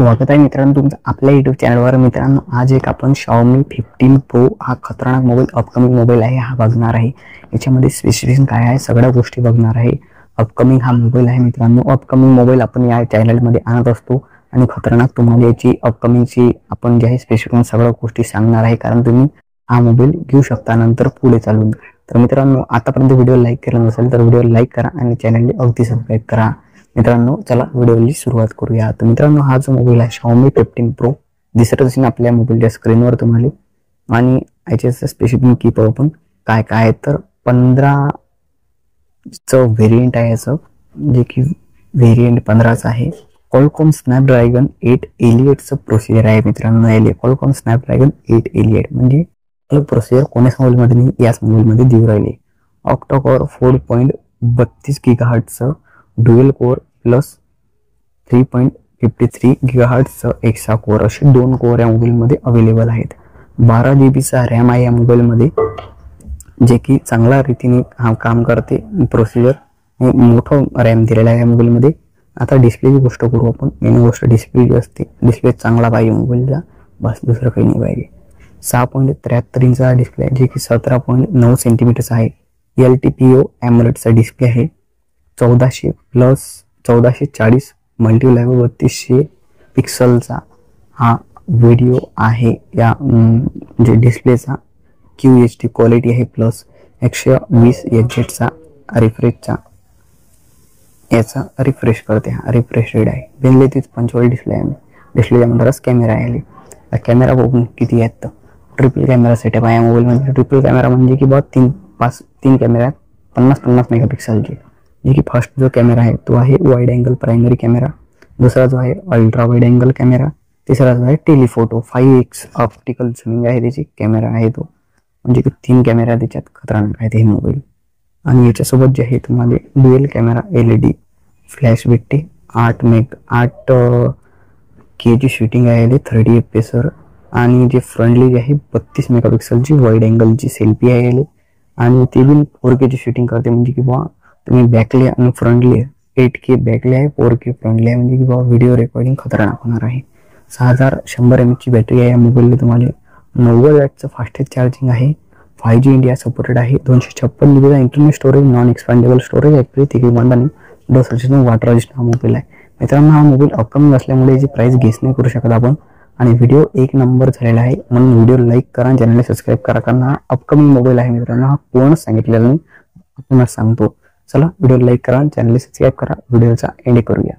स्वागत आहे मित्रांनो तुमचं आपल्या YouTube चॅनलवर। मित्रांनो आज एक आपण Xiaomi 15 Pro हा खतरनाक मोबाईल अपकमिंग मोबाईल आहे हा बघणार आहे। याच्यामध्ये स्पेसिफिकेशन काय आहे सगळ्या गोष्टी बघणार आहे। अपकमिंग हा मोबाईल आहे मित्रांनो। अपकमिंग मोबाईल आपण या चॅनलमध्ये आणत असतो आणि खतरनाक तुम्हाला याची अपकमिंगची आपण जे आहे स्पेसिफिकेशन सगळ्या गोष्टी सांगणार आहे, कारण तुम्ही हा मोबाईल घेऊ शकता नंतर पुढे चालून। तर मित्रांनो आतापर्यंत व्हिडिओ लाईक केला नसेल तर व्हिडिओ लाईक करा आणि चॅनलला अगदी सबस्क्राइब करा। मित्रांनो चला व्हिडिओची सुरुवात करूया। तर मित्रांनो हा जो मोबाईल आहे Xiaomi 15 Pro दिसत असेल आपल्या मोबाईलच्या स्क्रीनवर तुम्हाला, आणि याचे स्पेसिफिक की पाहू आपण काय काय आहे। तर 15 चं व्हेरिएंट आहे याचं, जे की व्हेरिएंट 15 चा आहे। Qualcomm Snapdragon 8 Elite चं प्रोसेसर आहे मित्रांनो। याले Qualcomm Snapdragon 8 Elite म्हणजे हे प्रोसेसर कोणत्याच मोबाईलमध्ये नाही, याच मोबाईलमध्ये देऊ राहिले। Octa core 4.32 GHz dual core plus 3.53 GHz एक्सा कोर असे दोन कोर या मोबाईलमध्ये अवेलेबल आहेत। 12 GB चा रॅम आहे या मोबाईलमध्ये, जे की चांगल्या रीतीने काम करते। प्रोसेसर मोठं रॅम दिलेला आहे या मोबाईलमध्ये। आता डिस्प्लेची गोष्ट करू आपण। मेन गोष्ट डिस्प्ले जी असते, डिस्प्ले चांगला पाहिजे मोबाईलचा, बस दुसरं काही नाही पाहिजे। 6.73 इंचचा डिस्प्ले आहे, जे की 17.9 सेंटीमीटरचा आहे। LTPO AMOLEDचा डिस्प्ले आहे। 1400 प्लस 1440 मल्टीलेवल 3200 पिक्सलचा हा व्हिडिओ आहे या म्हणजे डिस्प्लेचा। QHD क्वालिटी आहे प्लस 120 Hz रिफ्रेशचा याचा रिफ्रेश करते, हा रिफ्रेश रेट आहे। बेनले 45 डिस्प्ले आहे। डिस्प्लेच्या नंतरच कॅमेरा आहे। कॅमेरा बघून किती आहेत, ट्रिपल कॅमेरा सेटअप आहे मोबाईलमध्ये। ट्रिपल कॅमेरा म्हणजे की बहुत 3 कॅमेरा आहेत 50-50 मेगापिक्सलचे, जे की फर्स्ट जो कॅमेरा आहे तो आहे वाइड अँगल प्रायमरी कॅमेरा, दूसरा जो आहे अल्ट्रा वाइड अँगल कॅमेरा, तिसरा जो आहे टेलीफोटो 5x ऑप्टिकल झूमिंग आहे त्याची कॅमेरा आहे तो, म्हणजे की 3 कॅमेरा त्याच्यात खतरनाक आहेत हे मोबाईल। आणि याच्यासोबत जे आहे तुम्हाला ड्युअल कॅमेरा LED फ्लॅश भेटते। 8K ची शूटिंग आहे 30 fps वर, आणि जे फ्रंटली जे आहे 32 मेगापिक्सलची वाइड अँगलची सेल्फी आहे आणि ते भी 4K ची शूटिंग करते, म्हणजे की बा तुम्ही बॅकले आणि फ्रंटली 8K बॅकले आहे 4K फ्रंटली आहे, म्हणजे की बा व्हिडिओ रेकॉर्डिंग खतरनाक होणार आहे। 6100 mAh ची बॅटरी आहे या मोबाईलला। तुम्हाला 90 वॅटचं फास्टेस्ट चार्जिंग आहे। 5G इंडिया सपोर्टेड आहे। 256 GB internal storage, non expandable storage आहे। तिघे बंधाने 2 वॉटर रेजिस्टंट हा मोबाईल आहे मित्रांनो। हा मोबाईल अपकमिंग असल्यामुळे याची प्राइस गेस नाही करू शकत आपण, आणि व्हिडिओ एक नंबर झालेला आहे, म्हणून व्हिडिओ लाईक करा आणि चॅनलला सबस्क्राइब करा, कारण हा अपकमिंग मोबाईल आहे मित्रांनो। हा कोणच सांगितलेला नाही, आपण सांगतो। चला व्हिडिओ लाईक करा, चॅनल सबस्क्राइब करा, व्हिडिओचा एंड करूया।